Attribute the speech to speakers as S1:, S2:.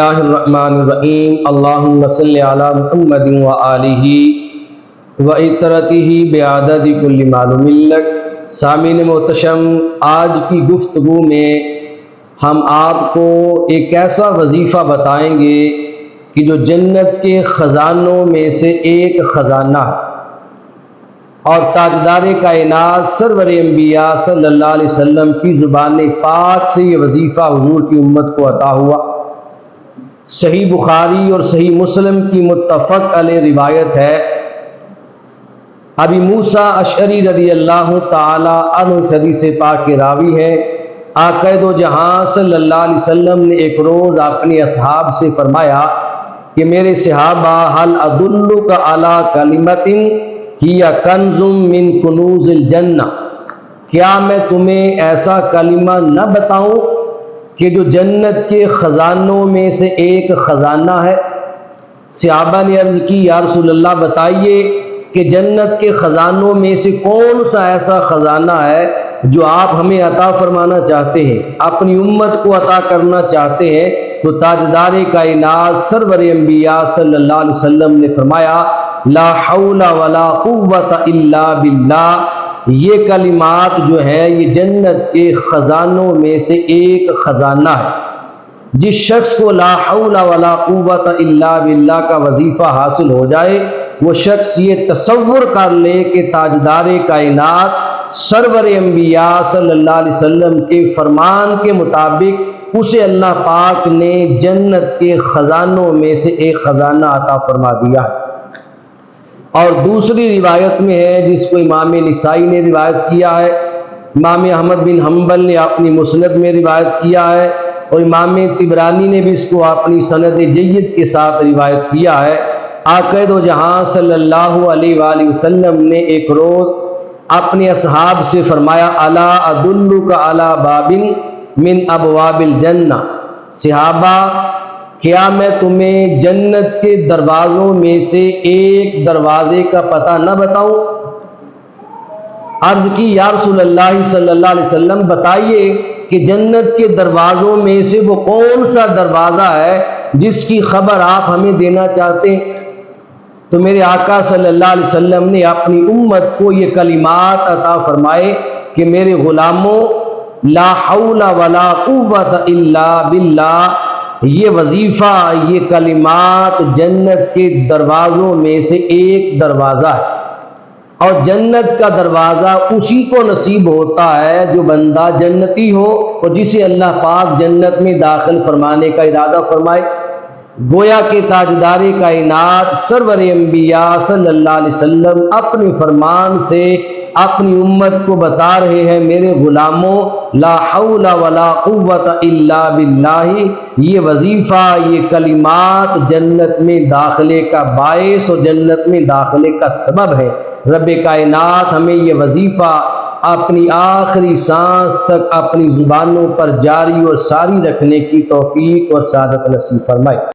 S1: اللہ الرحمن الرحیم اللہم صلی علی محمد وآلہ وعطرتہ بعدد کل معلوم لک۔ سامعین محتشم، آج کی گفتگو میں ہم آپ کو ایک ایسا وظیفہ بتائیں گے کہ جو جنت کے خزانوں میں سے ایک خزانہ ہے، اور تاجدار کائنات سرور انبیاء صلی اللہ علیہ وسلم کی زبان پاک سے یہ وظیفہ حضور کی امت کو عطا ہوا۔ صحیح بخاری اور صحیح مسلم کی متفق علیہ روایت ہے، ابی موسیٰ اشعری رضی اللہ تعالی عنہ حدیث پاک کے راوی ہے، آقا دو جہاں صلی اللہ علیہ وسلم نے ایک روز اپنے اصحاب سے فرمایا کہ میرے صحابہ، هل ادلک علی کلمۃ ہی کنز من کنوز الجنہ، کیا میں تمہیں ایسا کلمہ نہ بتاؤں کہ جو جنت کے خزانوں میں سے ایک خزانہ ہے؟ صحابہ نے عرض کی، یا رسول اللہ بتائیے کہ جنت کے خزانوں میں سے کون سا ایسا خزانہ ہے جو آپ ہمیں عطا فرمانا چاہتے ہیں، اپنی امت کو عطا کرنا چاہتے ہیں؟ تو تاجدار کائنات سرور انبیاء صلی اللہ علیہ وسلم نے فرمایا، لا حول ولا قوت الا باللہ، یہ کلمات جو ہے یہ جنت کے خزانوں میں سے ایک خزانہ ہے۔ جس شخص کو لا حول ولا قوت الا باللہ کا وظیفہ حاصل ہو جائے، وہ شخص یہ تصور کر لے کہ تاجدار کائنات سرور انبیاء صلی اللہ علیہ وسلم کے فرمان کے مطابق اسے اللہ پاک نے جنت کے خزانوں میں سے ایک خزانہ عطا فرما دیا ہے۔ اور دوسری روایت میں ہے جس کو امام نسائی نے روایت کیا ہے، امام احمد بن حنبل نے اپنی مسند میں روایت کیا ہے، اور امام طبرانی نے بھی اس کو اپنی سند جید کے ساتھ روایت کیا ہے۔ آقا دو جہاں صلی اللہ علیہ وآلہ وسلم نے ایک روز اپنے اصحاب سے فرمایا، الا ادلک علی باب من ابواب الجنہ، صحابہ کیا میں تمہیں جنت کے دروازوں میں سے ایک دروازے کا پتہ نہ بتاؤں؟ عرض کی، یا رسول اللہ صلی اللہ علیہ وسلم بتائیے کہ جنت کے دروازوں میں سے وہ کون سا دروازہ ہے جس کی خبر آپ ہمیں دینا چاہتے ہیں؟ تو میرے آقا صلی اللہ علیہ وسلم نے اپنی امت کو یہ کلمات عطا فرمائے کہ میرے غلاموں، لا حول ولا قوت الا باللہ، یہ وظیفہ، یہ کلمات جنت کے دروازوں میں سے ایک دروازہ ہے، اور جنت کا دروازہ اسی کو نصیب ہوتا ہے جو بندہ جنتی ہو اور جسے اللہ پاک جنت میں داخل فرمانے کا ارادہ فرمائے۔ گویا کہ تاجدار کائنات سرور انبیاء صلی اللہ علیہ وسلم اپنے فرمان سے اپنی امت کو بتا رہے ہیں، میرے غلاموں، لا حول ولا قوت الا باللہ، یہ وظیفہ، یہ کلمات جنت میں داخلے کا باعث اور جنت میں داخلے کا سبب ہے۔ رب کائنات ہمیں یہ وظیفہ اپنی آخری سانس تک اپنی زبانوں پر جاری اور ساری رکھنے کی توفیق اور سعادت نصیب فرمائے۔